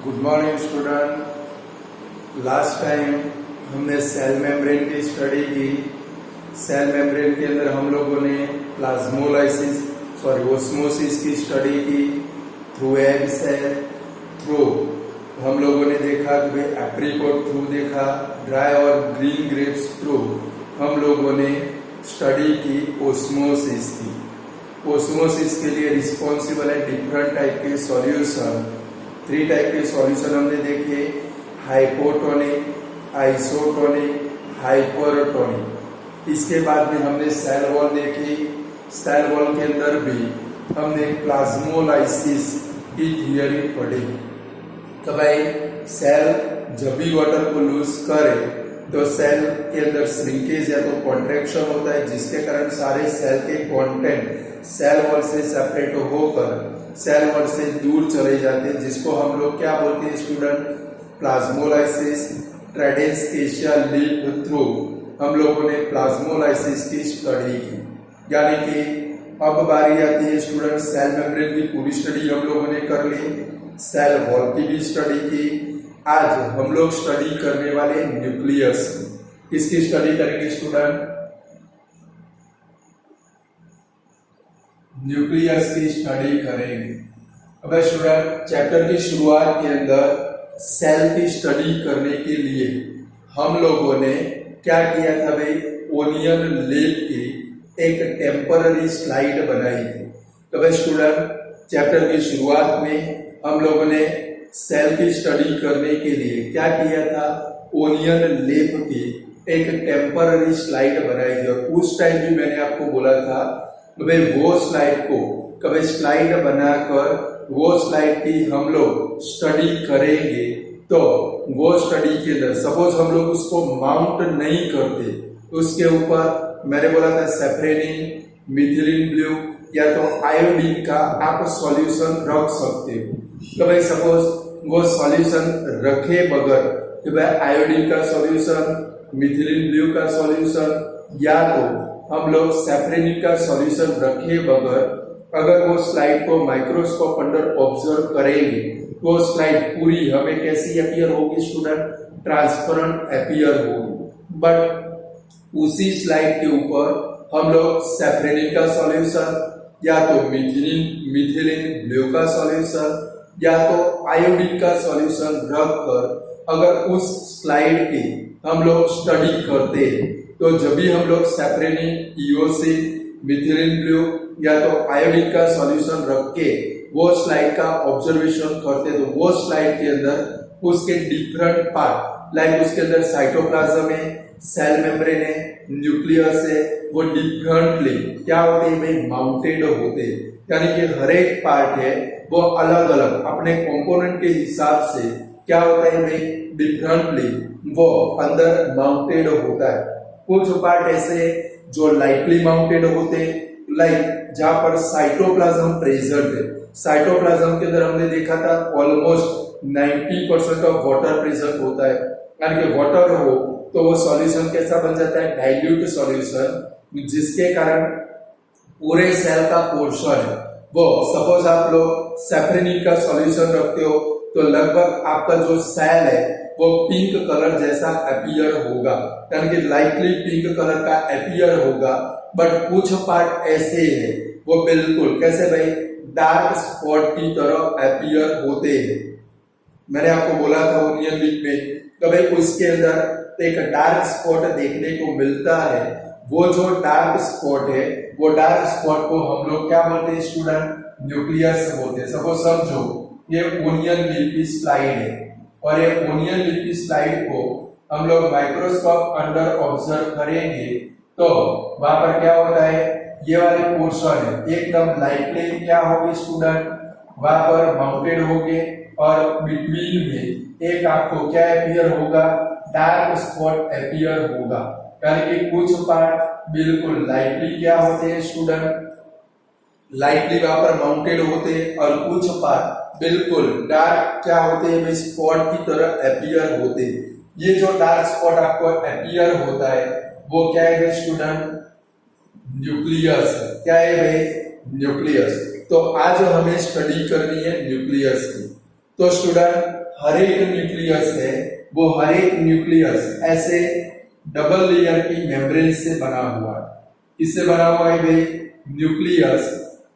Good morning student. Last time हमने cell membrane की study की। सेल मेम्ब्रेन के अंदर हम लोगों ने ओस्मोसिस की स्टडी की थ्रू एग सेल थ्रू। हम लोगों ने देखा कि एप्रिकॉट थ्रू देखा, ड्राई और ग्रीन ग्रेप्स थ्रू हम लोगों ने स्टडी की ओस्मोसिस की। ओस्मोसिस के लिए रिस्पॉन्सिबल है डिफरेंट टाइप के सॉल्यूशन। 3 टाइप के सॉल्यूशन हमने देखे, हाइपोटोनिक, आइसोटोनिक, हाइपरटोनिक। इसके बाद में हमने सेल वॉल देखी। सेल वॉल के अंदर भी हमने प्लाज्मोलाइसिस की थियरी पढ़ी। तो भाई सेल जब भी वाटर को लूज करे तो सेल के अंदर श्रिंकेज या तो कॉन्ट्रैक्शन होता है, जिसके कारण सारे सेल के कंटेंट सेल वॉल से सेपरेट होकर सेल वॉल से दूर चले जाते हैं, जिसको हम लोग क्या बोलते हैं स्टूडेंट? प्लाज्मोलाइसिस। ट्रेडेस्केशिया लीफ थ्रू हम लोगों ने प्लाज्मोलाइसिस की स्टडी की। यानी कि अब बारी आती है स्टूडेंट, सेल मेम्ब्रेन की पूरी स्टडी हम लोगों ने कर ली, सेल वॉल की भी स्टडी की। आज हम लोग स्टडी करने वाले न्यूक्लियस की। किसकी स्टडी करेंगे स्टूडेंट? न्यूक्लियस की स्टडी करेंगे। अब स्टूडेंट चैप्टर की शुरुआत के अंदर सेल की स्टडी करने के लिए हम लोगों ने क्या किया था भाई? ओनियन लेप की एक टेम्पररी स्लाइड बनाई थी। तो भाई स्टूडेंट चैप्टर की शुरुआत में हम लोगों ने सेल की स्टडी करने के लिए क्या किया था? ओनियन लेप की एक टेम्पररी स्लाइड बनाई थी। और उस टाइम भी मैंने आपको बोला था तो भाई वो स्लाइड को कभी स्लाइड बनाकर वो स्लाइड की हम लोग स्टडी करेंगे। तो वो स्टडी के अंदर सपोज हम लोग उसको माउंट नहीं करते, उसके ऊपर मैंने बोला था सेफ्रेनिन, मिथिलीन ब्लू या तो आयोडीन का आप सॉल्यूशन रख सकते हो। तो भाई सपोज वो सॉल्यूशन रखे बगैर तो भाई आयोडीन का सॉल्यूशन, मिथिलीन ब्लू का सॉल्यूशन या तो हम लोग सेफ्रेनिन का सॉल्यूशन रखे बगैर अगर वो स्लाइड को माइक्रोस्कोप अंडर ऑब्जर्व करेंगे तो स्लाइड पूरी हमें कैसी अपीयर होगी स्टूडेंट? ट्रांसपेरेंट अपीयर होगी। बट उसी स्लाइड के ऊपर हम लोग सेफ्रेनिन का सॉल्यूशन या तो मिथिलीन ब्लू का सॉल्यूशन या तो आयोडीन का सॉल्यूशन रखकर अगर उस स्लाइड की हम लोग स्टडी करते हैं तो जब भी हम लोग सेफ्रेनिन, ईओसी, मिथिलीन ब्लू या तो आयोडीन का सॉल्यूशन रख के वो स्लाइड का ऑब्जर्वेशन करते तो वो स्लाइड के अंदर उसके डिफरेंट पार्ट लाइक उसके अंदर साइटोप्लाज्म है, सेल मेम्ब्रेन है, न्यूक्लियस है, वो डिफरेंटली क्या होते हैं भाई? माउंटेड होते हैं। यानी कि हर एक पार्ट है वो अलग अलग अपने कंपोनेंट के हिसाब से क्या होता है भाई? डिफरेंटली वो अंदर माउंटेड होता है। कुछ पार्ट ऐसे जो लाइटली माउंटेड होते हैं, लाइक जहां पर साइटोप्लाज्म प्रेजेंट है। साइटोप्लाज्म के अंदर हमने देखा था ऑलमोस्ट 90% ऑफ वाटर प्रेजेंट होता है। यानी कि वाटर हो तो वो सॉल्यूशन कैसा बन जाता है? डाइल्यूट सॉल्यूशन, जिसके कारण पूरे सेल का पोर्शन है वो सपोज आप लोग सेफ्रेनिन का सॉल्यूशन रखते हो तो लगभग आपका जो सेल है वो पिंक कलर जैसा अपीयर होगा, यानी कि लाइटली पिंक कलर का अपीयर होगा। बट कुछ पार्ट ऐसे है वो बिल्कुल कैसे भाई? डार्क स्पॉट की तरह अपीयर होते हैं। मैंने आपको बोला था ओनियन लीफ में कभी उसके अंदर एक डार्क स्पॉट देखने को मिलता है। वो जो डार्क स्पॉट है वो डार्क स्पॉट को हम लोग क्या बोलते हैं स्टूडेंट? न्यूक्लियस बोलते हैं। सपोज समझो ये ओनियन लीफ की स्लाइड है और ये ओनियन लीफ की स्लाइड को हम लोग माइक्रोस्कोप अंडर ऑब्जर्व करेंगे तो वहां पर क्या होता है? ये वाले पोर्शन है एकदम लाइटली क्या होगी स्टूडेंट? वहां पर माउंटेड होंगे और बिटवीन में एक आपको क्या अपीयर होगा? डार्क स्पॉट अपीयर होगा। यानी कि कुछ पार्ट बिल्कुल लाइटली क्या होते हैं स्टूडेंट? लाइटली वहां पर माउंटेड होते हैं और कुछ पार्ट बिल्कुल डार्क क्या होते हैं? स्पॉट की तरह अपीयर होते हैं। ये जो डार्क स्पॉट आपको अपीयर होता है वो क्या है स्टूडेंट? न्यूक्लियस। क्या है भाई? न्यूक्लियस। तो आज हमें स्टडी करनी है न्यूक्लियस की। तो स्टूडेंट हर एक न्यूक्लियस है वो हर एक न्यूक्लियस ऐसे डबल लेयर की मेम्ब्रेन से बना हुआ है। किससे बना हुआ है भाई? न्यूक्लियस,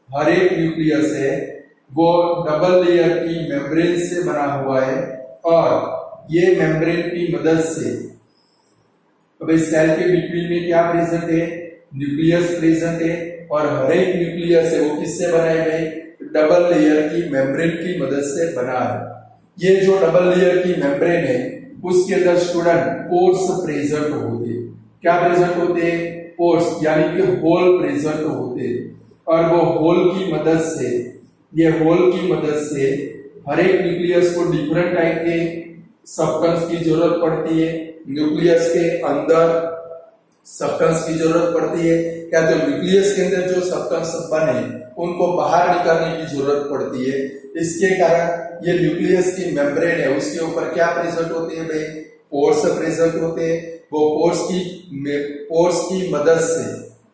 हर एक न्यूक्लियस है वो डबल लेयर की मेम्ब्रेन से बना हुआ है और ये मेम्ब्रेन की मदद से अभी सेल के बिटवीन में क्या प्रेजेंट है? न्यूक्लियस प्रेजेंट है और हर एक न्यूक्लियस है वो किससे बना है भाई? डबल लेयर की मेम्ब्रेन की मदद से बना है। ये जो डबल लेयर की मेम्ब्रेन है उसके अंदर स्टूडेंट पोर्स प्रेजेंट होते हैं। क्या प्रेजेंट होते हैं? पोर्स, यानी कि होल प्रेजेंट होते हैं और वो होल की मदद से, ये होल की मदद से हर एक न्यूक्लियस को डिफरेंट टाइप के सब्सटेंस की जरूरत पड़ती है। न्यूक्लियस के अंदर सब्सटेंस की जरूरत पड़ती है या तो न्यूक्लियस के अंदर जो सब्सटेंस बने उनको बाहर निकालने की जरूरत पड़ती है। इसके कारण ये न्यूक्लियस की मेम्ब्रेन है उसके ऊपर क्या प्रेजेंट होते हैं भाई? पोर्स प्रेजेंट होते हैं। वो पोर्स की मदद से,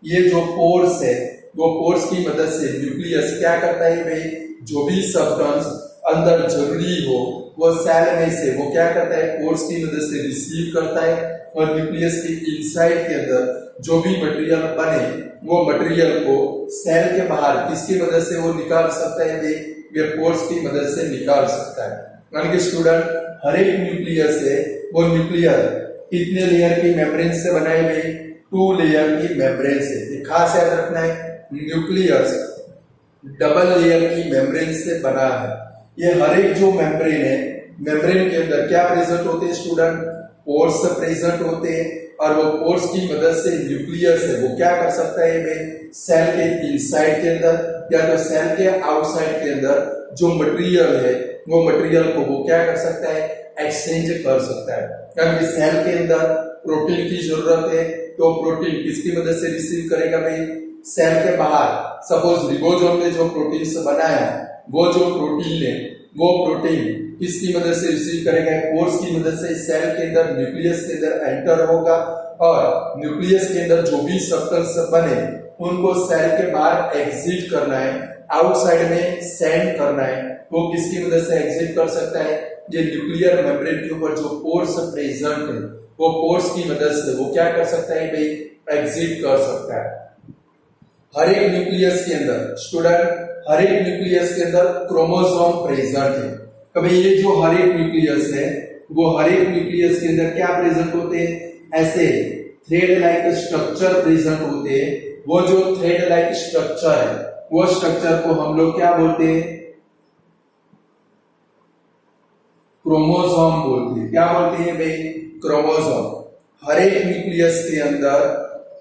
ये जो पोर्स है वो पोर्स की मदद से न्यूक्लियस क्या करता है भाई? जो भी सब्सटेंस अंदर जरूरी हो वो सेल में से वो क्या करता है? पोर्स की मदद से रिसीव करता है और न्यूक्लियस की इनसाइड के अंदर जो भी मटेरियल बने वो मटेरियल को सेल के बाहर किसकी मदद से वो निकाल सकता है भाई? ये पोर्स की मदद से निकाल सकता है। यानी कि स्टूडेंट हर एक न्यूक्लियस है वो न्यूक्लियर कितने लेयर की मेम्ब्रेन से बनाई गई? 2 लेयर की मेम्ब्रेन से। खास याद रखना है, न्यूक्लियस डबल लेयर की मेम्ब्रेन से बना है। ये हर एक जो मेम्ब्रेन है, मेम्ब्रेन के अंदर क्या प्रेजेंट होते हैं स्टूडेंट? पोर्स प्रेजेंट होते हैं और वो पोर्स की मदद से न्यूक्लियस है वो क्या कर सकता है भाई? सेल के इनसाइड के अंदर या तो सेल के आउटसाइड के अंदर जो मटेरियल है वो मटेरियल को वो क्या कर सकता है? एक्सचेंज कर सकता है। क्योंकि सेल के अंदर प्रोटीन की जरूरत है तो प्रोटीन किसकी मदद से रिसीव करेगा भाई? सेल के बाहर सपोज रिबोसोम ने जो प्रोटीन से बनाया वो जो प्रोटीन है वो प्रोटीन किसकी मदद से रिसीव करेगा? पोर्स की मदद से सेल के अंदर न्यूक्लियस के अंदर एंटर होगा और न्यूक्लियस के अंदर जो भी सब्सटेंस बने उनको सेल के बाहर एग्जिट करना है, आउटसाइड में सेंड करना है। वो किसकी मदद से एग्जिट कर सकता है? ये न्यूक्लियर मेम्ब्रेन के ऊपर जो पोर्स प्रेजेंट है वो पोर्स की मदद से वो क्या कर सकता है भाई? एग्जिट कर सकता है। हर एक न्यूक्लियस के अंदर स्टूडेंट हर एक न्यूक्लियस के अंदर क्रोमोसोम प्रेजेंट है। कभी ये जो हर एक न्यूक्लियस है वो हर एक न्यूक्लियस के अंदर क्या प्रेजेंट होते हैं? ऐसे थ्रेड लाइक स्ट्रक्चर प्रेजेंट होते हैं। वो जो थ्रेड लाइक स्ट्रक्चर है वो स्ट्रक्चर को हम लोग क्या बोलते हैं? क्रोमोसोम बोलते हैं। क्या बोलते हैं भाई? क्रोमोसोम। हर एक न्यूक्लियस के अंदर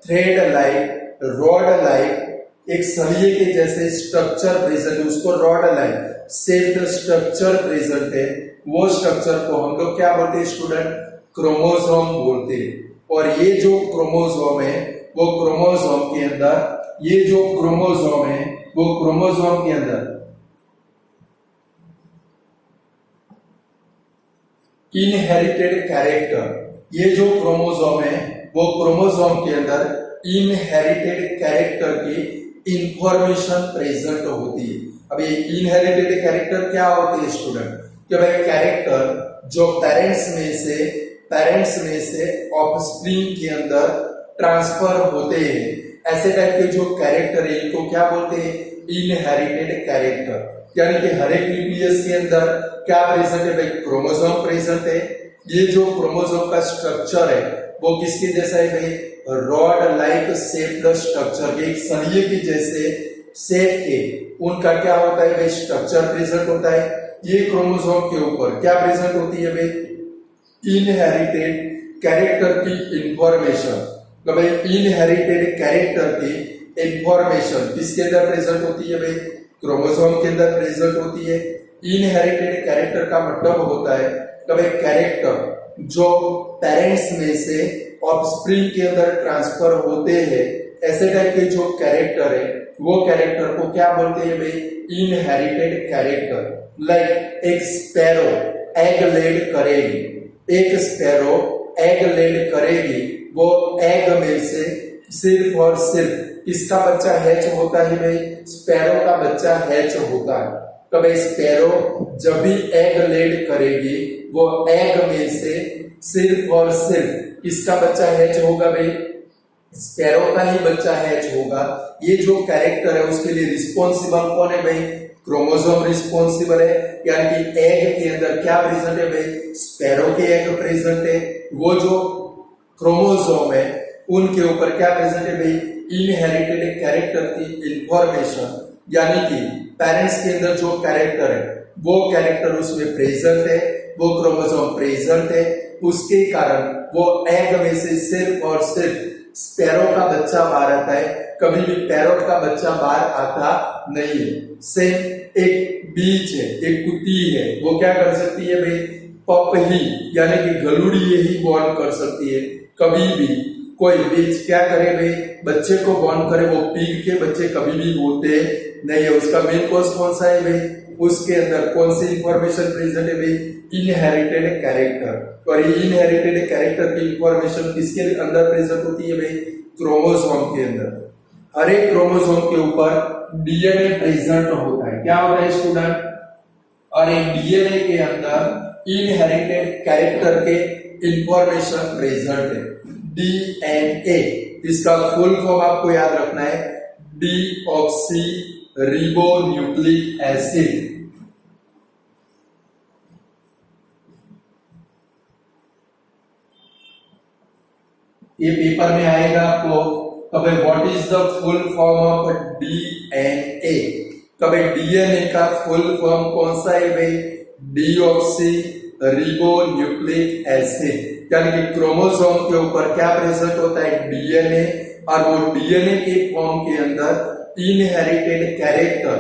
थ्रेड लाइक, रॉड लाइक एक सरिये के जैसे स्ट्रक्चर प्रेजेंट है, उसको rod like shaped structure present है। वो स्ट्रक्चर को हम लोग क्या बोलते हैं स्टूडेंट? क्रोमोसोम बोलते हैं। और ये जो क्रोमोसोम है वो क्रोमोसोम के अंदर, ये जो क्रोमोसोम है वो क्रोमोसोम के अंदर इनहेरिटेड कैरेक्टर, ये जो क्रोमोसोम है वो क्रोमोसोम के अंदर इनहेरिटेड कैरेक्टर की इंफॉर्मेशन प्रेजेंट होती है। अब ये इनहेरिटेड कैरेक्टर क्या होते हैं स्टूडेंट? कि भाई कैरेक्टर जो पेरेंट्स में से ऑफस्प्रिंग के अंदर ट्रांसफर होते हैं, ऐसे टाइप के जो कैरेक्टर है इनको क्या बोलते हैं? Inherited character. यानी कि हर एक न्यूक्लियस के अंदर क्या प्रेजेंट है भाई? क्रोमोसोम प्रेजेंट है। ये जो क्रोमोसोम का स्ट्रक्चर है वो किसके जैसा है भाई? रॉड लाइक शेप्ड स्ट्रक्चर के, एक सरिये के जैसे शेप के उनका क्या होता है भाई? स्ट्रक्चर प्रेजेंट होता है। ये क्रोमोसोम के ऊपर क्या प्रेजेंट होती है भाई? इनहेरिटेड कैरेक्टर की इंफॉर्मेशन। तो भाई इनहेरिटेड कैरेक्टर की इंफॉर्मेशन किसके अंदर प्रेजेंट होती है भाई? क्रोमोसोम के अंदर प्रेजेंट होती है। इनहेरिटेड कैरेक्टर का मतलब होता है कि भाई कैरेक्टर जो पेरेंट्स में से ऑफस्प्रिंग के अंदर ट्रांसफर होते हैं, ऐसे टाइप के जो कैरेक्टर है वो कैरेक्टर को क्या बोलते हैं भाई? Inherited character. लाइक एक स्पैरो एग लेड करेगी, एक स्पैरो एग लेड करेगी, वो एग में से सिर्फ और सिर्फ किसका बच्चा हैच होता है भाई? स्पैरो का बच्चा हैच होता है। कभी स्पैरो जब भी एग लेड करेगी वो एग में से सिर्फ और सिर्फ किसका बच्चा हैच होगा भाई, स्पैरो का ही बच्चा हैच होगा। ये जो कैरेक्टर है उसके लिए रिस्पॉन्सिबल कौन है भाई, क्रोमोसोम रिस्पॉन्सिबल है, यानी कि एग के अंदर क्या प्रेजेंट है भाई, स्पैरो के एग प्रेजेंट है। वो जो क्रोमोसोम है उनके ऊपर क्या प्रेजेंट है भाई, इनहेरिटेड कैरेक्टर की इंफॉर्मेशन, यानी कि पेरेंट्स के अंदर जो कैरेक्टर है वो कैरेक्टर उसमें प्रेजेंट है, वो क्रोमोसोम प्रेजेंट है, उसके कारण वो एग में से सिर्फ और सिर्फ स्पैरो का बच्चा बाहर आता है, कभी भी पैरोट का बच्चा बाहर आता नहीं है। सेम एक बीच है, एक कुत्ती है, वो क्या कर सकती है भाई, पप ही यानी कि गलूड़ी ही बॉर्न कर सकती है। कभी भी कोई बीच क्या करे भाई, बच्चे को बॉर्न करे, वो पीग के बच्चे कभी भी होते नहीं है। उसका मेन कॉज कौन सा है भाई, उसके अंदर कौन सी इंफॉर्मेशन प्रेजेंट है भाई, इनहेरिटेड कैरेक्टर। और ये इनहेरिटेड कैरेक्टर की इंफॉर्मेशन किसके अंदर प्रेजेंट होती है भाई, क्रोमोसोम के अंदर। हर एक क्रोमोसोम के ऊपर डीएनए प्रेजेंट होता है। क्या होता है स्टूडेंट, और एक डीएनए के अंदर इनहेरिटेड कैरेक्टर के इंफॉर्मेशन प्रेजेंट है। डीएनए इसका फुल फॉर्म आपको याद रखना है, डीऑक्सी रिबोन्यूक्लिक एसिड। ये पेपर में आएगा आपको, कभी what is the full form of DNA, कभी डीएनए का फुल फॉर्म कौन सा है भाई, डीऑक्सी रिबोन्यूक्लिक एसिड। यानी कि क्रोमोसोम के ऊपर क्या प्रेजेंट होता है, डीएनए, और वो डीएनए के फॉर्म के अंदर इनहेरिटेड कैरेक्टर,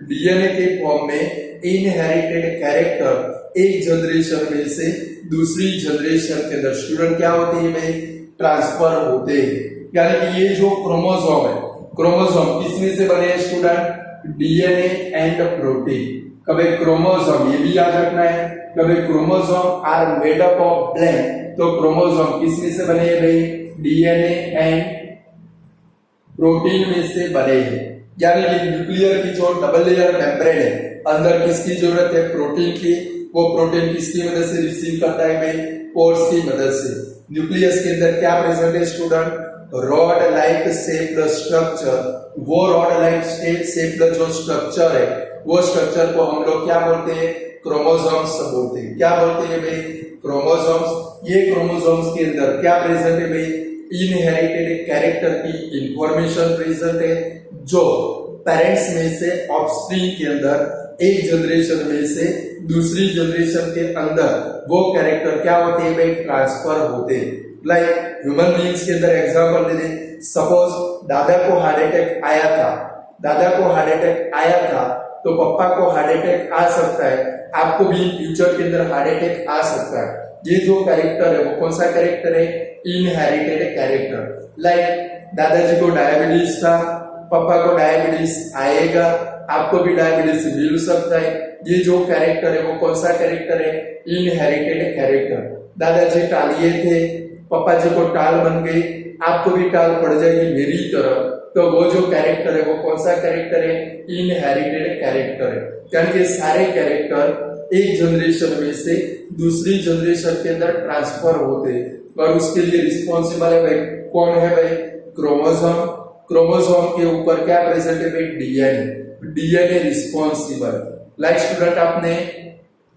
डीएनए के फॉर्म में इनहेरिटेड कैरेक्टर एक जनरेशन में से दूसरी जनरेशन के अंदर स्टूडेंट क्या होते हैं भाई, ट्रांसफर होते हैं। यानी कि ये जो क्रोमोसोम है, क्रोमोसोम किसमें से बने हैं स्टूडेंट, डीएनए एंड प्रोटीन। कभी क्रोमोसोम, ये भी याद रखना है, कभी chromosome are made up of blank, तो क्रोमोसोम किसमें से बने हैं भाई, डीएनए एंड प्रोटीन में से बने हैं। यानी कि न्यूक्लियर की जो डबल लेयर मेम्ब्रेन है, अंदर किसकी जरूरत है, प्रोटीन की। वो प्रोटीन किसकी मदद से रिसीव करता है भाई, पोर्स की मदद से। न्यूक्लियस के अंदर क्या प्रेजेंट है student, rod like shaped structure. वो रॉड लाइक शेप्ड जो स्ट्रक्चर है, वो स्ट्रक्चर को हम लोग क्या बोलते हैं, क्रोमोसोम्स बोलते हैं। क्या बोलते हैं भाई, क्रोमोसोम्स। ये क्रोमोसोम्स के अंदर क्या प्रेजेंट है भाई, इनहेरिटेड कैरेक्टर की इंफॉर्मेशन प्रेजेंट है, जो पेरेंट्स में से ऑफस्प्रिंग के अंदर एक जनरेशन में से दूसरी जनरेशन के अंदर वो कैरेक्टर क्या होते हैं भाई, ट्रांसफर होते हैं। लाइक ह्यूमन बीइंग्स के अंदर एग्जांपल दे दें, सपोज दादा को हार्ट अटैक आया था, दादा को हार्ट अटैक आया था, तो पप्पा को हार्ट अटैक आ सकता है, आपको भी फ्यूचर के अंदर हार्ट अटैक आ सकता है। ये जो कैरेक्टर है वो कौन सा कैरेक्टर है, इनहेरिटेड कैरेक्टर। लाइक दादाजी को डायबिटीज था, पापा को डायबिटीज आएगा, आपको भी डायबिटीज मिल सकता है। ये जो कैरेक्टर है वो कौन सा कैरेक्टर है, इनहेरिटेड कैरेक्टर। दादाजी टालिए थे, पापा जी को टाल बन गई, आपको भी टाल पड़ जाएगी मेरी तरह, तो वो जो कैरेक्टर है वो कौन सा कैरेक्टर है, इनहेरिटेड कैरेक्टर है। यानी कि सारे कैरेक्टर एक जनरेशन में से दूसरी जनरेशन के अंदर ट्रांसफर होते हैं, और उसके लिए रिस्पॉन्सिबल है भाई, कौन है भाई, क्रोमोसोम। क्रोमोसोम के ऊपर क्या प्रेजेंट है भाई, DNA. DNA responsible. Like student आपने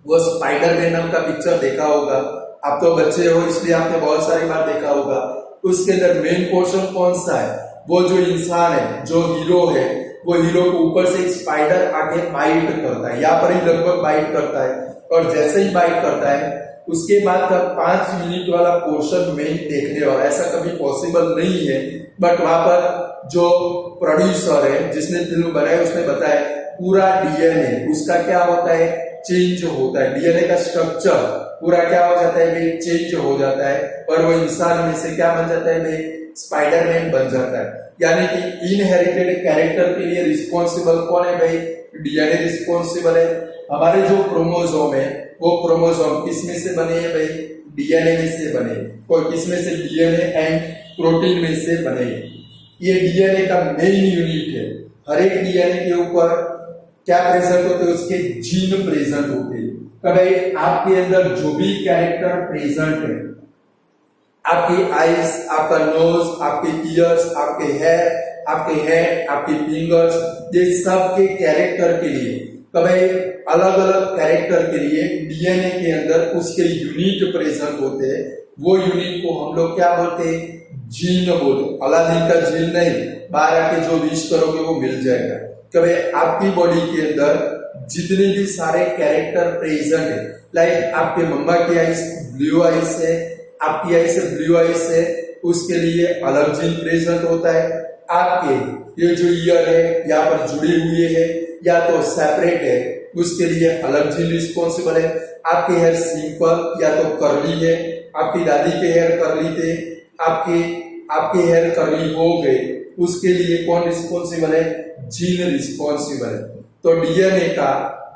वो स्पाइडरमैन नाम का पिक्चर देखा होगा, आप तो बच्चे हो इसलिए आपने बहुत सारी बार देखा होगा। उसके अंदर मेन पोर्शन कौन सा है, वो जो इंसान है, जो हीरो है, वो हीरो को ऊपर से एक स्पाइडर आके बाइट करता है, यहाँ पर ही लगभग बाइट करता है, और जैसे ही बाइट करता है उसके बाद का 5 मिनट वाला पोर्शन में देखने वाला, ऐसा कभी पॉसिबल नहीं है, बट वहां पर जो प्रोड्यूसर है जिसने फिल्म बनाई उसने बताया पूरा डीएनए उसका क्या होता है, चेंज होता है। डीएनए का स्ट्रक्चर पूरा क्या हो जाता है भाई, चेंज हो जाता है, और वो इंसान में से क्या बन जाता है भाई, स्पाइडरमैन बन जाता है। यानी कि इनहेरिटेड कैरेक्टर के लिए रिस्पॉन्सिबल कौन है भाई, डीएनए रिस्पॉन्सिबल है। हमारे जो क्रोमोसोम है वो क्रोमोसोम किसमें से बने हैं भाई, डीएनए में से बने, और किसमें से, डीएनए एंड प्रोटीन में से बने। ये डीएनए का मेन यूनिट है। हर एक डीएनए के ऊपर क्या प्रेजेंट होते हैं, उसके जीन प्रेजेंट होते हैं। भाई आपके अंदर जो भी कैरेक्टर प्रेजेंट है, आपकी आईज, आपका नोज, आपके ईयर्स, आपके हेयर, आपके हैंड, आपके फिंगर्स, ये सब के कैरेक्टर के लिए, भाई अलग अलग कैरेक्टर के लिए डीएनए के अंदर उसके यूनिट प्रेजेंट होते हैं। वो यूनिट को हम लोग क्या बोलते हैं, जीन बोलते हैं। अलादीन का जीन नहीं, बाहर आके जो विश करोगे वो मिल जाएगा। कभी आपकी बॉडी के अंदर जितने भी सारे कैरेक्टर प्रेजेंट है, लाइक आपके मम्मा की आईज ब्लू आईज है, आपकी आईज ब्लू आईज है, उसके लिए अलग जीन प्रेजेंट होता है। आपके ये जो ईयर है यहाँ पर जुड़े हुए है या तो सेपरेट है, उसके लिए अलग जीन रिस्पॉन्सिबल है। आपके हेयर सिंपल या तो कर्ली है, आपकी दादी के हेयर कर्ली थे, आपके हेयर कर्ली हो गए, उसके लिए कौन रिस्पॉन्सिबल है, जीन रिस्पॉन्सिबल है। तो डीएनए का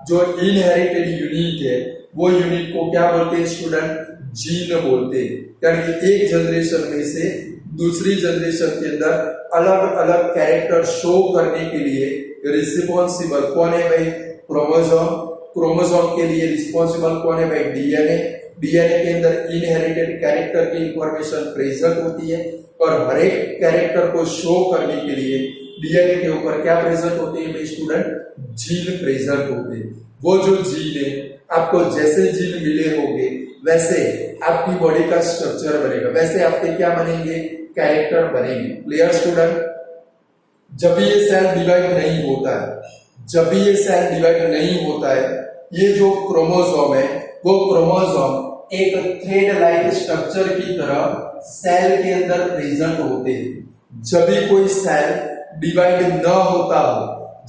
जो इनहेरिटेड यूनिट है, वो यूनिट को क्या बोलते हैं स्टूडेंट, जीन बोलते हैं। यानी कि एक जनरेशन में से दूसरी जनरेशन के अंदर अलग अलग कैरेक्टर शो करने के लिए रिस्पॉन्सिबल कौन है भाई, क्रोमोसोम। क्रोमोसोम के लिए रिस्पॉन्सिबल कौन है भाई, डीएनए। डीएनए के अंदर इनहेरिटेड कैरेक्टर की इंफॉर्मेशन प्रेजेंट होती है और हर एक कैरेक्टर को शो करने के लिए डीएनए के ऊपर क्या प्रेजेंट होते हैं भाई स्टूडेंट, जीन प्रेजेंट होते हैं। वो जो जीन है, आपको जैसे जीन मिले होंगे वैसे आपकी बॉडी का स्ट्रक्चर बनेगा, वैसे आपके क्या बनेंगे, कैरेक्टर बनेंगे। Clear student. जब भी ये सेल डिवाइड नहीं होता है, जब भी ये सेल डिवाइड नहीं होता है, ये जो क्रोमोसोम है वो क्रोमोसोम एक थ्रेड लाइक स्ट्रक्चर की तरह सेल के अंदर प्रेजेंट होते हैं। जब भी कोई सेल डिवाइड न होता हो,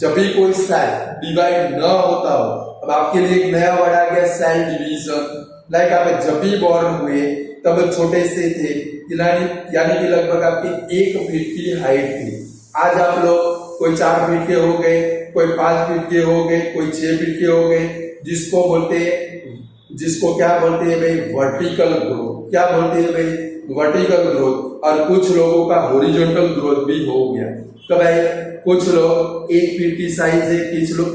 जब भी कोई सेल डिवाइड न होता हो, अब आपके लिए एक नया वर्ड आ गया सेल डिवीजन। लाइक आप जब भी बॉर्न हुए तब छोटे से थे, यानी कि लगभग आपकी 1 फीट की हाइट थी। आज आप लोग कोई 4 फीट के हो गए, कोई 5 फीट के हो गए, कोई 6 फीट के हो गए, जिसको क्या बोलते हैं भाई, वर्टिकल ग्रोथ। क्या बोलते हैं भाई, वर्टिकल ग्रोथ। और कुछ लोगों का हॉरिजॉन्टल ग्रोथ भी हो गया। तो भाई कुछ लोग 1 फीट की साइज है,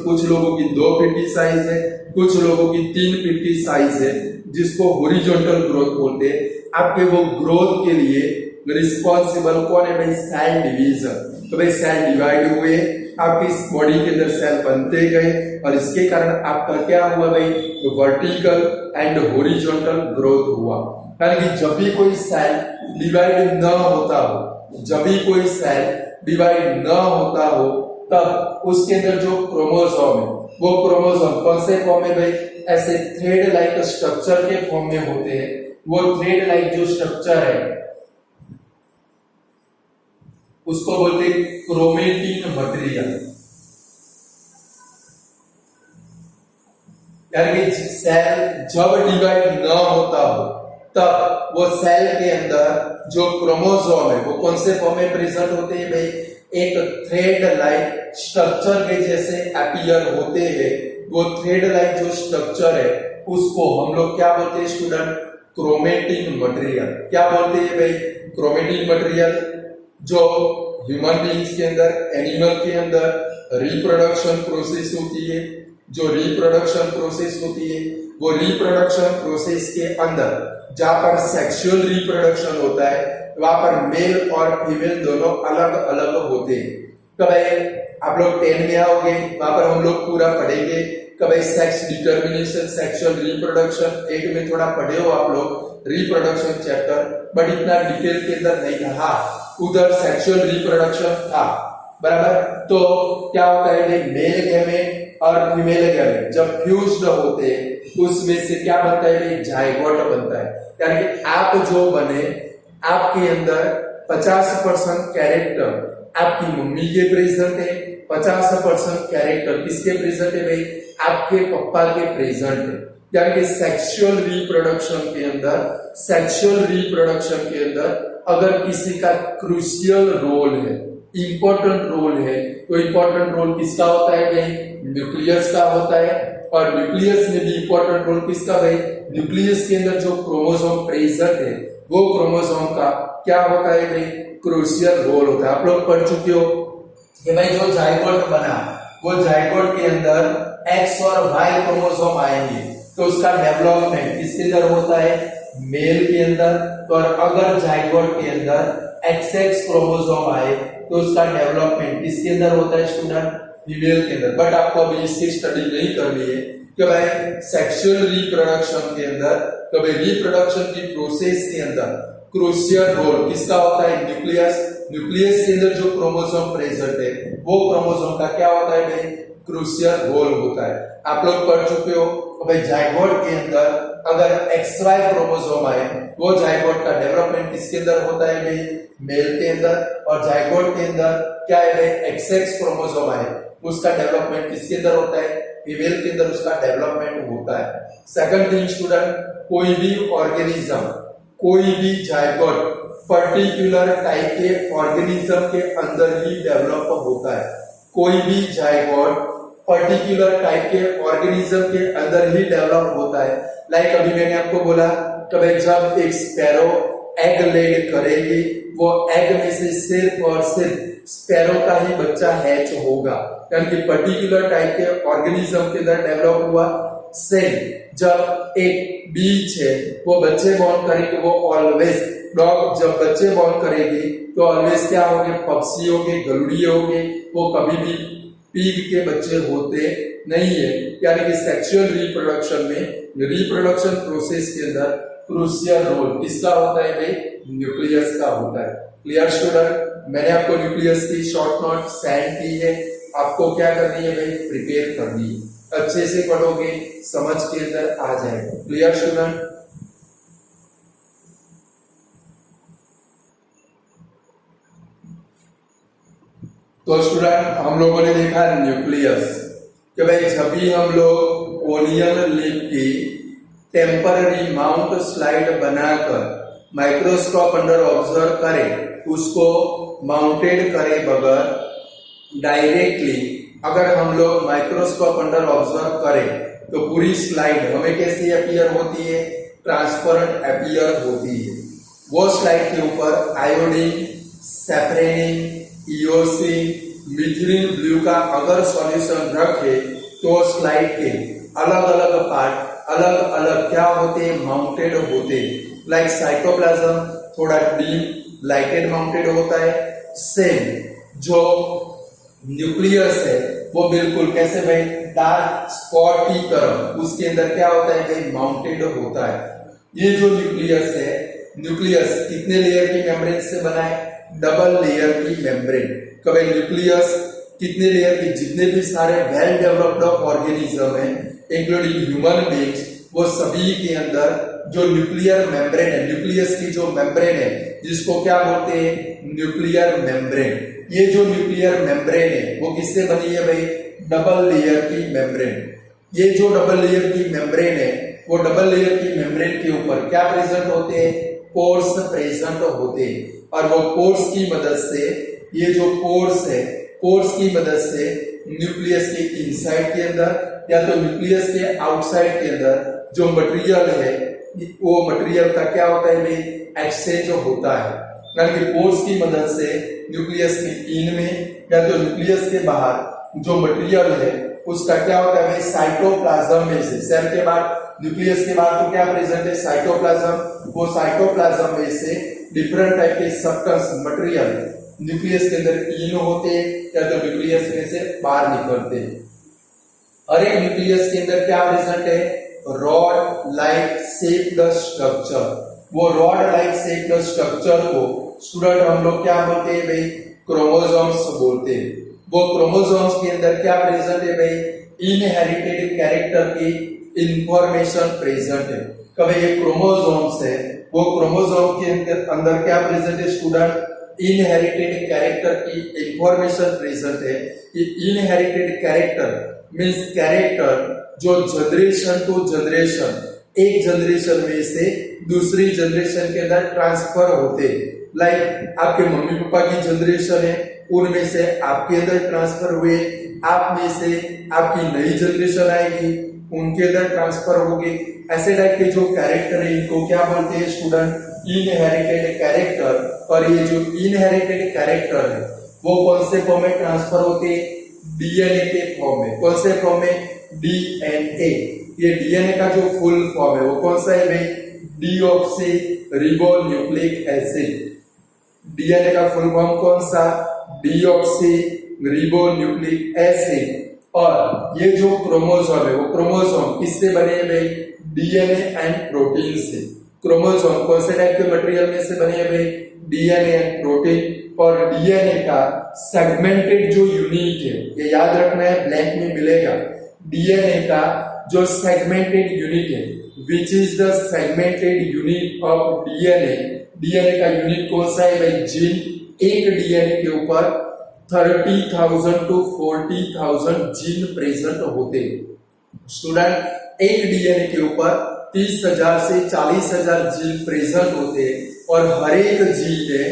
कुछ लोगों की 2 फीट की साइज है, कुछ लोगों की 3 फीट की साइज है, जिसको हॉरिजॉन्टल ग्रोथ बोलते हैं। आपके वो ग्रोथ के लिए रिस्पॉन्सिबल कौन है भाई, सेल डिवीजन। तो भाई सेल डिवाइड हुए, आपकी बॉडी के अंदर सेल बनते गए और इसके कारण आपका क्या हुआ भाई, वर्टिकल एंड हॉरिजॉन्टल ग्रोथ हुआ। यानी कि जब भी कोई सेल डिवाइड न होता हो, जब भी कोई सेल डिवाइड न होता हो, तब उसके अंदर जो क्रोमोसोम है, वो क्रोमोसोम कौन से फॉर्म में भाई, ऐसे थ्रेड लाइक स्ट्रक्चर के फॉर्म में होते हैं। वो थ्रेड लाइक जो स्ट्रक्चर है उसको बोलते हैं क्रोमेटिन मटेरियल। यानी कि सेल जब डिवाइड न होता हो तब वो सेल के अंदर जो क्रोमोसोम है वो कौन से फॉर्म में प्रेजेंट होते हैं भाई, एक थ्रेड लाइक स्ट्रक्चर के जैसे अपीयर होते हैं। वो थ्रेड लाइक जो स्ट्रक्चर है उसको हम लोग क्या बोलते हैं स्टूडेंट, क्रोमेटिन मटेरियल। क्या बोलते हैं भाई, क्रोमेटिन मटेरियल। जो ह्यूमन बीइंग्स के अंदर, एनिमल के अंदर रिप्रोडक्शन प्रोसेस होती है, जो रिप्रोडक्शन प्रोसेस होती है, वो रिप्रोडक्शन प्रोसेस के अंदर जहां पर सेक्सुअल रिप्रोडक्शन होता है वहां पर मेल और फीमेल दोनों अलग अलग होते हैं। कभी आप लोग 10 में आओगे, वहां पर हम लोग पूरा पढ़ेंगे कभी सेक्स डिटर्मिनेशन, सेक्सुअल रिप्रोडक्शन। 8 में थोड़ा पढ़े हो आप लोग रिप्रोडक्शन चैप्टर, बट इतना डिटेल के अंदर नहीं था। हाँ, उधर सेक्सुअल रिप्रोडक्शन था, बराबर। तो क्या होता है, मेल गैमेट और फीमेल गैमेट जब फ्यूज्ड होते हैं उसमें से क्या बनता है, जायगोट बनता है। यानी कि आप जो बने, आपके अंदर 50% कैरेक्टर आपकी मम्मी के प्रेजेंट है, 50% कैरेक्टर किसके प्रेजेंट है भाई, आपके पापा के प्रेजेंट है। यानी कि सेक्सुअल रिप्रोडक्शन के अंदर अगर किसी का क्रूशियल रोल है, इंपॉर्टेंट रोल है, तो इंपॉर्टेंट रोल किसका होता है भाई, न्यूक्लियस का होता है। और न्यूक्लियस में भी इंपॉर्टेंट रोल किसका भाई, न्यूक्लियस के अंदर जो क्रोमोसोम प्रेजेंट है वो क्रोमोसोम का क्या होता है भाई, क्रूशियल रोल होता है। आप लोग पढ़ चुके हो कि भाई जो जायगोट बना वो जायगोट के अंदर एक्स और वाई क्रोमोसोम आएंगे तो उसका डेवलपमेंट किसके अंदर होता है, मेल के अंदर। और अगर जायगोट के अंदर एक्सएक्स क्रोमोसोम आए तो उसका डेवलपमेंट किसके अंदर होता है स्टूडेंट, फीमेल के अंदर। बट आपको अभी इसकी स्टडी नहीं करनी है कि भाई सेक्सुअल रिप्रोडक्शन के अंदर, कभी रिप्रोडक्शन की प्रोसेस के अंदर क्रूशियल रोल किसका होता है, न्यूक्लियस। न्यूक्लियस के अंदर जो क्रोमोसोम प्रेजेंट है वो क्रोमोसोम का क्या होता है भाई, क्रूशियल रोल होता है। आप लोग पढ़ चुके हो भाई जायगोट के अंदर अगर XY क्रोमोसोम आए वो जायगोट का डेवलपमेंट किसके अंदर होता है भाई, मेल के अंदर। और जायगोट के अंदर क्या है भाई, XX क्रोमोसोम आए उसका डेवलपमेंट किसके अंदर होता है, फीमेल के अंदर उसका डेवलपमेंट होता है। सेकंड थिंग स्टूडेंट, कोई भी ऑर्गेनिज्म, कोई भी जायगोट पर्टिकुलर टाइप के ऑर्गेनिज्म के अंदर ही डेवलप होता है। कोई भी जायगोट पर्टिकुलर टाइप के ऑर्गेनिज्म के अंदर ही डेवलप होता है। लाइक अभी मैंने आपको बोला कि जब एक स्पैरो एग लेड करेगी वो एग में से सिर्फ और सिर्फ स्पैरो का ही बच्चा हैच होगा, यानी कि पर्टिकुलर टाइप के ऑर्गेनिज्म के अंदर डेवलप हुआ। सेम जब एक बीच है वो बच्चे बॉर्न करेगी, वो ऑलवेज डॉग जब बच्चे बॉर्न करेगी तो ऑलवेज क्या होंगे, पक्षी होंगे, गरुड़ी होंगे, वो कभी भी पीग के बच्चे होते नहीं है। यानी कि सेक्सुअल रिप्रोडक्शन में, रिप्रोडक्शन प्रोसेस के अंदर क्रूशियल रोल किसका होता है भाई, न्यूक्लियस का होता है। क्लियर स्टूडेंट, मैंने आपको न्यूक्लियस की शॉर्ट नोट सेंड की है, आपको क्या करनी है भाई, प्रिपेयर करनी है। अच्छे से पढ़ोगे समझ के अंदर आ जाएगा। क्लियर स्टूडेंट, तो स्टूडेंट हम लोगों ने देखा न्यूक्लियस कि भाई जब भी हम लोग ओनियन लीफ की टेम्पररी माउंट स्लाइड बनाकर माइक्रोस्कोप अंडर ऑब्जर्व करें, उसको माउंटेड करे बगैर डायरेक्टली अगर हम लोग माइक्रोस्कोप अंडर ऑब्जर्व करें तो पूरी स्लाइड हमें कैसी अपीयर होती है, ट्रांसपेरेंट अपीयर होती है। वो स्लाइड के ऊपर iodine, safranin, eosin, methylene blue का अगर सॉल्यूशन रखे तो स्लाइड के अलग अलग पार्ट अलग अलग क्या होते हैं, माउंटेड होते हैं। लाइक साइटोप्लाज्म थोड़ा डीप लाइटेड माउंटेड होता है। सेम जो न्यूक्लियस है वो बिल्कुल कैसे भाई, डार्क स्पॉट की तरह उसके अंदर क्या होता है भाई, माउंटेड होता है। ये जो न्यूक्लियस है, न्यूक्लियस कितने लेयर की मेम्ब्रेन से बना है, डबल लेयर की मेम्ब्रेन। कभी न्यूक्लियस कितने लेयर की, जितने भी सारे वेल डेवलप्ड ऑर्गेनिज्म है इंक्लूडिंग ह्यूमन बीइंग्स, वो सभी के अंदर जो न्यूक्लियर मेम्ब्रेन है, न्यूक्लियस की जो मेम्ब्रेन है जिसको क्या बोलते हैं, न्यूक्लियर मेम्ब्रेन। ये जो न्यूक्लियर मेम्ब्रेन है वो किससे बनी है भाई, डबल लेयर की मेम्ब्रेन। ये जो डबल लेयर की मेम्ब्रेन है वो डबल लेयर की मेम्ब्रेन के ऊपर क्या प्रेजेंट होते हैं, पोर्स प्रेजेंट होते हैं। और वो पोर्स की मदद से, ये जो पोर्स है, पोर्स की मदद से न्यूक्लियस के इनसाइड के अंदर या तो न्यूक्लियस के आउटसाइड के अंदर जो मटेरियल है वो मटेरियल का क्या होता है भाई, एक्सचेंज होता है। यानी कि पोर्स की मदद से न्यूक्लियस के इन में या तो न्यूक्लियस के बाहर जो मटेरियल है उसका क्या होता है भाई, साइटोप्लाज्म में से, सेल के बाद न्यूक्लियस के बाद तो क्या प्रेजेंट है, साइटोप्लाज्म। वो साइटोप्लाज्म में से डिफरेंट टाइप के सब्सटेंस मटेरियल न्यूक्लियस के अंदर इन होते या तो न्यूक्लियस में से बाहर निकलते। हर एक न्यूक्लियस के अंदर क्या प्रेजेंट है, रॉड लाइक शेप्ड स्ट्रक्चर। वो रॉड लाइक शेप्ड स्ट्रक्चर को स्टूडेंट हम लोग क्या बोलते हैं भाई, क्रोमोसोम्स बोलते हैं। वो क्रोमोसोम्स के अंदर क्या प्रेजेंट है भाई, इनहेरिटेड कैरेक्टर की इंफॉर्मेशन प्रेजेंट है। कभी ये क्रोमोसोम्स है, वो क्रोमोसोम के अंदर क्या प्रेजेंट है स्टूडेंट, इनहेरिटेड कैरेक्टर की इंफॉर्मेशन प्रेजेंट है। ये इनहेरिटेड कैरेक्टर मींस कैरेक्टर जो जनरेशन टू जनरेशन, एक जनरेशन में से दूसरी जनरेशन के अंदर ट्रांसफर होते। लाइक आपके मम्मी पापा की जनरेशन है, उनमें से आपके अंदर ट्रांसफर हुए, आप में से आपकी नई जनरेशन आएगी, उनके अंदर ट्रांसफर होगी। ऐसे टाइप के जो कैरेक्टर है इनको क्या बोलते हैं स्टूडेंट, इनहेरिटेड कैरेक्टर। और ये जो इनहेरिटेड कैरेक्टर है वो कौन से फॉर्म में ट्रांसफर होते हैं, डीएनए के फॉर्म में। कौन से फॉर्म में? डीएनए। ये डीएनए का जो फुल फॉर्म है वो कौन सा है भाई? Deoxy ribonucleic acid. डीएनए का फुल फॉर्म कौन सा? Deoxy ribonucleic acid. और ये जो क्रोमोसोम है वो क्रोमोसोम किससे बने हैं भाई? डीएनए एंड प्रोटीन से। क्रोमोसोम कौन से टाइप के मटेरियल में से बने हैं भाई? DNA and protein. और डीएनए का सेगमेंटेड जो यूनिट है, ये याद रखना है, ब्लैंक में मिलेगा। डीएनए का जो सेगमेंटेड यूनिट है, which is the segmented unit of DNA. DNA का यूनिट कौन सा है भाई? जीन। एक डीएनए के ऊपर 30,000 to 40,000 जीन प्रेजेंट होते हैं। स्टूडेंट, एक डीएनए के ऊपर 30,000 से 40,000 जीन प्रेजेंट होते हैं। और हर एक जीन है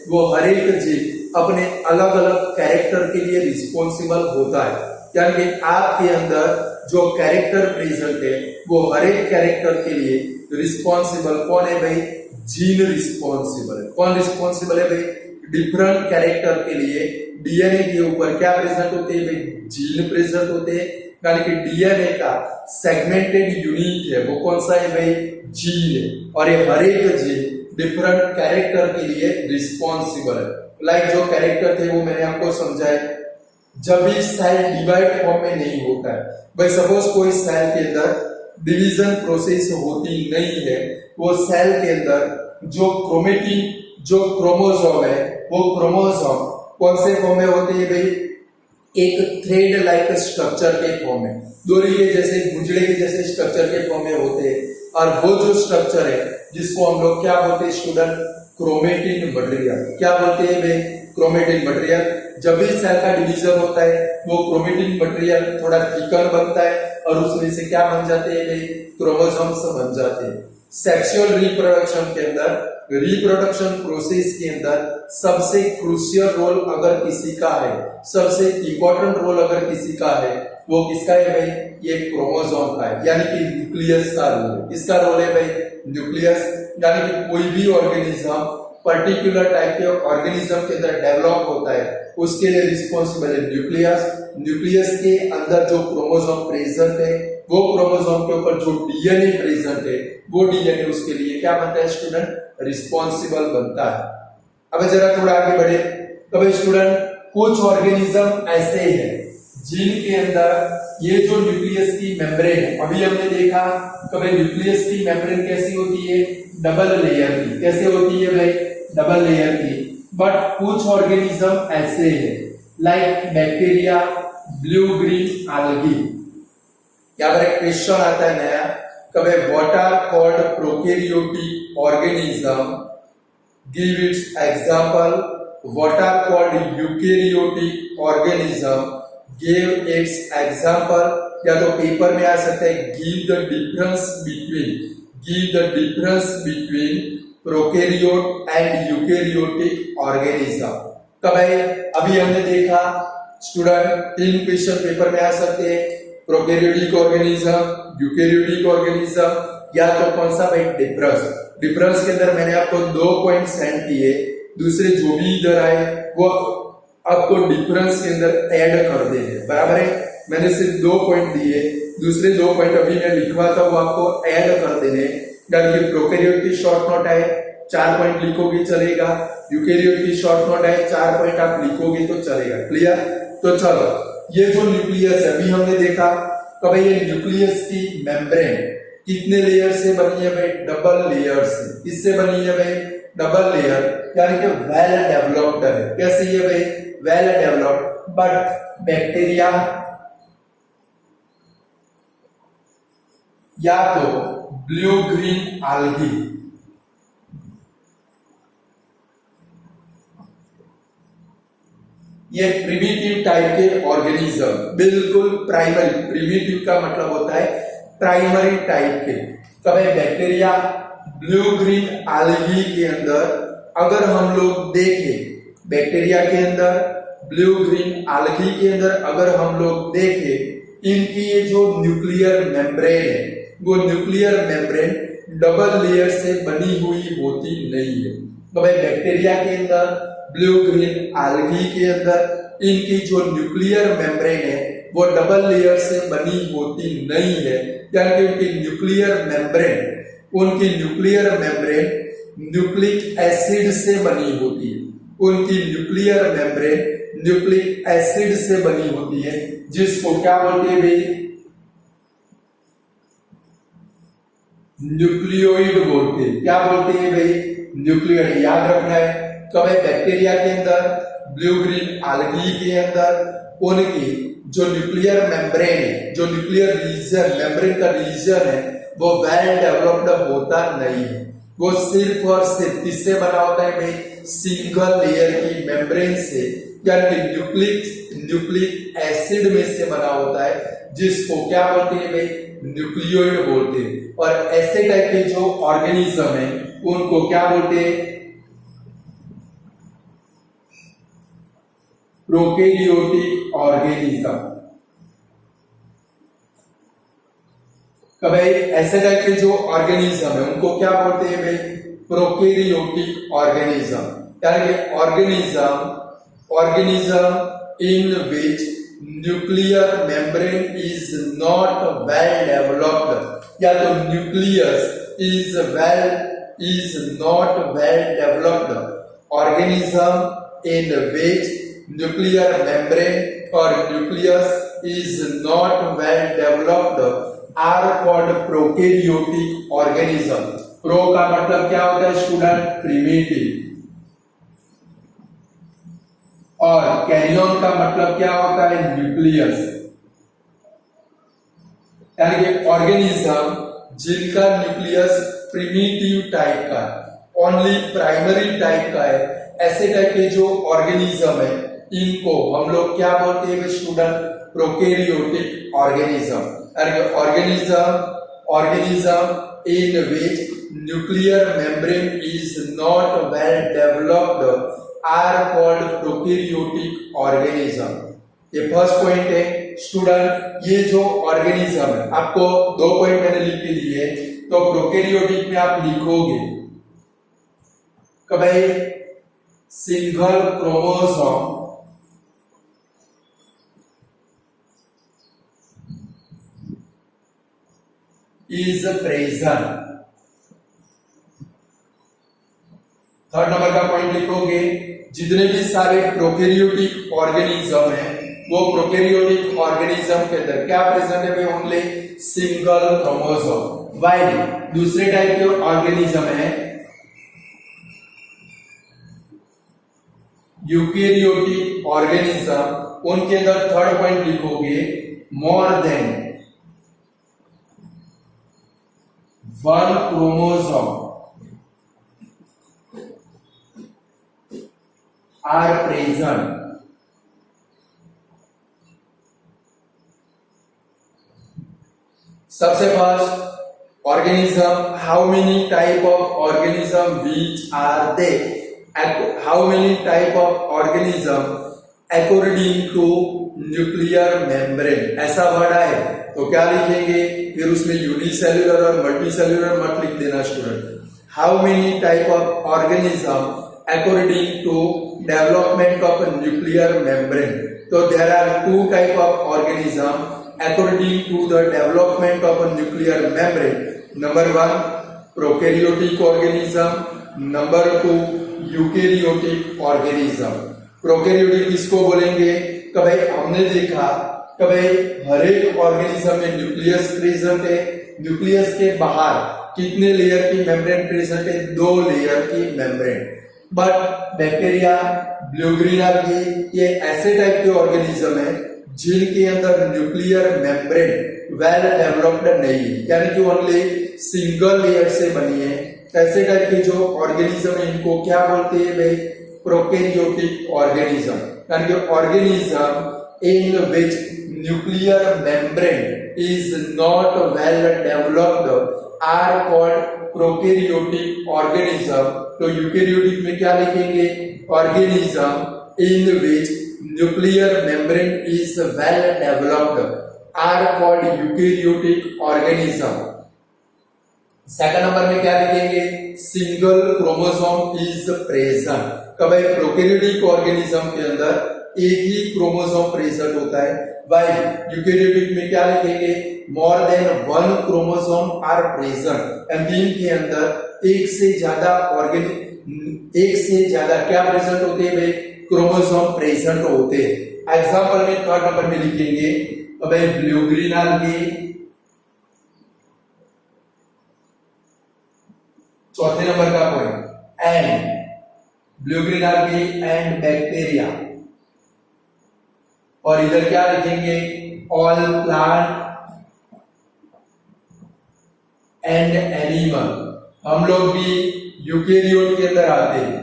वो हर एक जीन अपने अलग अलग कैरेक्टर के लिए रिस्पॉन्सिबल होता है। यानी आपके अंदर जो कैरेक्टर प्रेजेंट है वो हर एक कैरेक्टर के लिए रिस्पॉन्सिबल कौन है भाई? जीन रिस्पॉन्सिबल है। कौन रिस्पॉन्सिबल है भाई? डिफरेंट कैरेक्टर के लिए डीएनए के ऊपर क्या प्रेजेंट होते हैं भाई? जीन प्रेजेंट होते हैं। यानी कि डीएनए का सेगमेंटेड यूनिट है वो कौन सा है भाई? जीन है। और ये हर एक जीन डिफरेंट कैरेक्टर के लिए रिस्पॉन्सिबल है। लाइक जो कैरेक्टर थे वो मैंने आपको समझाया। जब भी सेल डिवाइड फॉर्म में नहीं होता है भाई, सपोज कोई सेल के अंदर डिवीजन प्रोसेस होती नहीं है, वो सेल के अंदर जो क्रोमेटिन जो क्रोमोसोम है वो क्रोमोसोम कौन से फॉर्म में होते हैं भाई? एक थ्रेड लाइक स्ट्रक्चर के फॉर्म में, डोरी के जैसे, गुजड़े के जैसे स्ट्रक्चर के फॉर्म में होते हैं। और वो जो स्ट्रक्चर है जिसको हम लोग क्या बोलते हैं स्टूडेंट? Chromatin material. क्या बोलते हैं भाई? Chromatin material. जब भी सेल का डिवीजन होता है वो क्रोमेटिन मटेरियल थोड़ा थिकर बनता है और उसमें से क्या बन जाते हैं भाई? क्रोमोसोम्स बन जाते हैं। सेक्सुअल रिप्रोडक्शन के अंदर, रिप्रोडक्शन प्रोसेस के अंदर सबसे क्रूशियल रोल अगर किसी का है, सबसे इंपॉर्टेंट रोल अगर किसी का है, वो किसका है भाई? ये क्रोमोसोम का है। यानी कि न्यूक्लियस का रोल है। किसका रोल है भाई? न्यूक्लियस। यानी कि कोई भी ऑर्गेनिज्म पर्टिकुलर टाइप के ऑर्गेनिज्म के अंदर डेवलप होता है उसके लिए रिस्पॉन्सिबल है न्यूक्लियस। न्यूक्लियस के अंदर जो क्रोमोसोम प्रेजेंट है वो क्रोमोसोम के ऊपर जो डीएनए प्रेजेंट है वो डीएनए उसके लिए क्या बनता है स्टूडेंट? रिस्पॉन्सिबल बनता है। अब जरा थोड़ा आगे बढ़े तो स्टूडेंट, कुछ ऑर्गेनिज्म ऐसे हैं जिनके अंदर ये जो न्यूक्लियस की मेम्ब्रेन है, अभी हमने देखा कभी न्यूक्लियस की मेम्ब्रेन कैसी होती है? डबल लेयर की। कैसे होती है भाई? डबल लेयर की। बट कुछ ऑर्गेनिज्म ऐसे हैं like bacteria, blue green algae। यहाँ पर एक क्वेश्चन आता है नया, कभी what are called prokaryotic organism? Give its example. What are called eukaryotic organism? Give its example. या तो पेपर में आ सकता है give the difference between prokaryote and eukaryotic organism. कब है? अभी हमने देखा स्टूडेंट, 3 क्वेश्चन पेपर में आ सकते हैं, प्रोकैरियोटिक ऑर्गेनिज्म, यूकैरियोटिक ऑर्गेनिज्म, या तो कौन सा भाई? डिफरेंस के अंदर मैंने आपको 2 पॉइंट सेंड किए, दूसरे जो भी इधर आए वो आपको डिफरेंस के अंदर ऐड कर देंगे। बराबर है? मैंने सिर्फ 2 पॉइंट दिए, दूसरे 2 पॉइंट अभी मैं लिखवाता हूँ आपको ऐड कर देने। यानी कि प्रोकैरियोट की शॉर्ट नोट है 4 पॉइंट लिखोगे चलेगा, यूकैरियोट की शॉर्ट नोट है 4 पॉइंट आप लिखोगे तो चलेगा। क्लियर? तो चलो, ये जो न्यूक्लियस है अभी हमने देखा कब ये न्यूक्लियस की मेम्ब्रेन कितने लेयर से बनी है भाई? डबल लेयर से। किससे बनी है भाई? Double layer. यानी कि वेल डेवलप्ड है। कैसे है भाई? Well developed. बट बैक्टीरिया या तो ब्लू ग्रीन algae, ये प्रिमिटिव टाइप के ऑर्गेनिज्म, बिल्कुल प्राइमरी। प्रिमिटिव का मतलब होता है प्राइमरी टाइप के। कब है? बैक्टीरिया, ब्लू ग्रीन algae के अंदर अगर हम लोग देखें, बैक्टीरिया के अंदर, ब्लू ग्रीन algae के अंदर अगर हम लोग देखें, इनकी ये जो न्यूक्लियर मेम्ब्रेन है वो न्यूक्लियर मेम्ब्रेन डबल लेयर से बनी हुई होती नहीं है। तो भाई बैक्टीरिया के अंदर, ब्लू ग्रीन algae के अंदर इनकी जो न्यूक्लियर मेम्ब्रेन है वो डबल लेयर से बनी होती नहीं है, यानी कि उनकी न्यूक्लियर मेम्ब्रेन न्यूक्लिक एसिड से बनी होती है। उनकी न्यूक्लियर मेम्ब्रेन न्यूक्लिक एसिड से बनी होती है, जिसको क्या बोलते हैं भाई? न्यूक्लियोइड बोलते हैं। क्या बोलते हैं भाई? न्यूक्लियोइड। याद रखना है, कभी बैक्टीरिया के अंदर, ब्लू ग्रीन आल्गी के अंदर उनकी जो न्यूक्लियर मेम्ब्रेन है, जो न्यूक्लियर रीजन, मेम्ब्रेन का रीजन है, वो वेल डेवलप्ड होता नहीं है। वो सिर्फ और सिर्फ किससे बना होता है भाई? सिंगल लेयर की मेम्ब्रेन से, यानी न्यूक्लिक एसिड में से बना होता है, जिसको क्या बोलते हैं भाई? न्यूक्लियोइड बोलते हैं। और ऐसे टाइप के जो ऑर्गेनिज्म है उनको क्या बोलते हैं? Prokaryotic organism. कभी ऐसे टाइप के जो ऑर्गेनिज्म है उनको क्या बोलते हैं भाई? प्रोकैरियोटिक ऑर्गेनिज्म, यानी कि organism in which nuclear membrane is not well developed, या तो nucleus is not well developed. Organism in which nuclear membrane or nucleus is not well developed are called prokaryotic organism। Pro का मतलब क्या होता है student? Primitive. और carrion का मतलब क्या होता है? न्यूक्लियस। यानी कि ऑर्गेनिज्म जिनका न्यूक्लियस प्रिमिटिव टाइप का, ओनली प्राइमरी टाइप का है, ऐसे टाइप के जो ऑर्गेनिज्म है इनको हम लोग क्या बोलते हैं student? Prokaryotic organism. Organism in which nuclear membrane is not well developed are called prokaryotic organism. ये फर्स्ट पॉइंट है स्टूडेंट। ये जो ऑर्गेनिज्म है, आपको 2 पॉइंट मैंने लिख के दिए, तो प्रोकैरियोटिक में आप लिखोगे कभी single chromosome is present। Third number का पॉइंट लिखोगे, जितने भी सारे प्रोकैरियोटिक ऑर्गेनिज्म है वो प्रोकैरियोटिक ऑर्गेनिज्म के अंदर क्या प्रेजेंट है? Only single chromosome. वाइल दूसरे टाइप के ऑर्गेनिज्म है यूकैरियोटिक ऑर्गेनिज्म, उनके अंदर थर्ड पॉइंट लिखोगे more than 1 chromosome are present। सबसे first organism, how many type of organism which are they? How many type of organism according to nuclear membrane, ऐसा word है तो क्या लिखेंगे? फिर उसमें यूनिसेल्युलर और मल्टीसेल्युलर मत लिख देना student. How many type of organism according to development of nuclear membrane, तो there are 2 type of organism according to the development of nuclear membrane. Number 1 prokaryotic organism, number 2 eukaryotic organism. Prokaryotic किसको बोलेंगे? कभी हमने देखा कभी हर एक organism में nucleus present है, न्यूक्लियस के बाहर कितने लेयर की मेम्ब्रेन प्रेजेंट है? 2 लेयर की membrane. But bacteria, blue green algae, ये ऐसे टाइप के ऑर्गेनिज्म है जिनके अंदर न्यूक्लियर मेम्ब्रेन वेल डेवलप्ड नहीं है, यानी कि ओनली सिंगल लेयर से बनी है। ऐसे टाइप के जो ऑर्गेनिज्म है इनको क्या बोलते हैं भाई? प्रोकैरियोटिक ऑर्गेनिज्म, यानी कि organism in which nuclear membrane is not well developed are called prokaryotic organism। तो यूकैरियोटिक में क्या लिखेंगे? organism in which nuclear membrane is well developed are called eukaryotic organism। Second number में क्या लिखेंगे? Single chromosome is present. कभी prokaryotic organism के अंदर एक ही क्रोमोसोम प्रेजेंट होता है। वाइल यूकेरियोटिक में क्या लिखेंगे, more than one chromosome are present. Enzyme के अंदर एक से ज्यादा क्या प्रेजेंट होते हैं भाई, क्रोमोसोम प्रेजेंट होते हैं। एग्जांपल में थर्ड नंबर में लिखेंगे भाई ब्लू ग्रीन algae, चौथे नंबर का point and blue green algae and bacteria, और इधर क्या लिखेंगे ऑल प्लांट एंड एनिमल। हम लोग भी यूकेरियोट के अंदर आते हैं।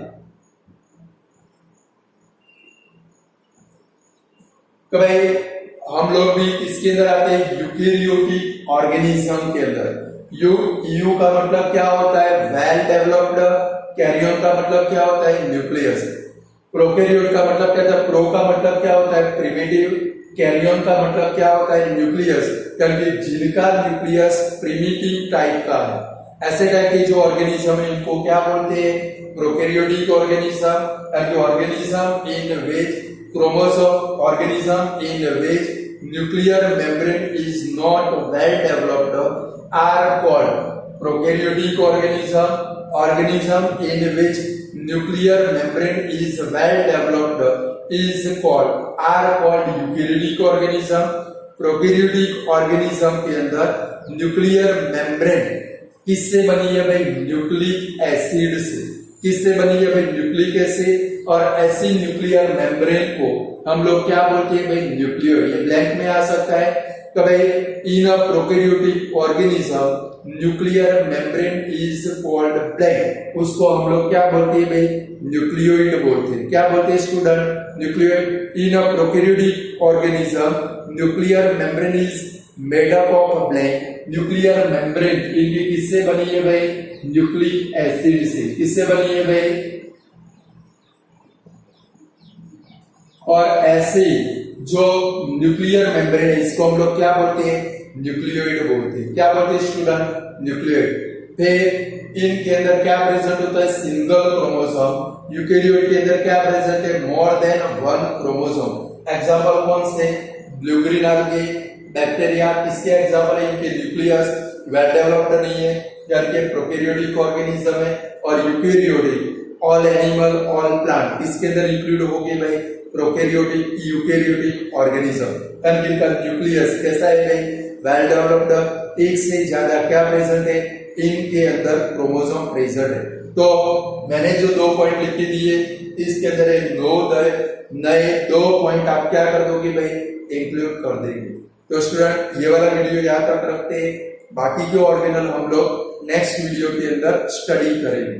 तो भाई हम लोग भी किसके अंदर आते हैं, यूकेरियोटिक ऑर्गेनिज्म के अंदर। यू का मतलब क्या होता है, वेल डेवलप्ड। कैरियन का मतलब क्या होता है, न्यूक्लियस। प्रोकैरियोट का मतलब क्या होता है, प्रो का मतलब क्या होता है, प्रिमिटिव। कैरियन का मतलब क्या होता है, न्यूक्लियस, क्योंकि जिनका न्यूक्लियस प्रिमिटिव टाइप का है। ऐसे टाइप के जो ऑर्गेनिज्म है इनको क्या बोलते हैं, prokaryotic organism. Organism in which chromosome organism in which nuclear membrane is not well developed are called prokaryotic organism. Organism in which nuclear membrane is well developed are called eukaryotic organism. Prokaryotic organism के अंदर nuclear membrane किससे बनी है भाई, nucleic acid से। किससे बनी है भाई, न्यूक्लिक एसिड। और ऐसी न्यूक्लियर मेम्ब्रेन को हम लोग क्या बोलते हैं भाई, न्यूक्लियोइड। ये ब्लैंक में आ सकता है कि भाई in a prokaryotic organism nuclear membrane is called blank. उसको हम लोग क्या बोलते हैं भाई, न्यूक्लियोइड बोलते हैं। क्या बोलते हैं student, nucleoid. In a prokaryotic organism nuclear membrane is made up of blank. Nuclear membrane इनकी किससे बनी है भाई, न्यूक्लिक एसिड से। किससे बनी है भाई, और ऐसे जो न्यूक्लियर मेम्ब्रेन है इसको हम लोग क्या बोलते हैं, न्यूक्लियोइड बोलते हैं। क्या बोलते हैं स्टूडेंट, न्यूक्लियोइड। फिर इनके अंदर क्या प्रेजेंट होता है, सिंगल क्रोमोसोम। यूकेरियोट के अंदर क्या प्रेजेंट है, मोर देन वन क्रोमोसोम। एग्जांपल कौन से, ब्लू ग्रीन algae, बैक्टीरिया। किसके एग्जांपल है, इनके न्यूक्लियस वेल डेवलप्ड नहीं है, जबकि प्रोकैरियोटिक ऑर्गेनिज्म है। और eukaryotic all animal all plant, इसके अंदर इंक्लूड हो गए भाई प्रोकैरियोटिक यूकेरियोटिक ऑर्गेनिज्म। इनका न्यूक्लियस कैसा है भाई, वेल डेवलप्ड। एक से ज्यादा क्या प्रेजेंट है, इनके अंदर क्रोमोसोम प्रेजेंट है। तो मैंने जो 2 पॉइंट लिख के दिए इसके अंदर नए 2 पॉइंट आप क्या कर दोगे भाई, इंक्लूड कर देंगे। तो स्टूडेंट ये वाला वीडियो याद रखते हैं, बाकी के ऑर्गेनल हम लोग नेक्स्ट वीडियो के अंदर स्टडी करेंगे।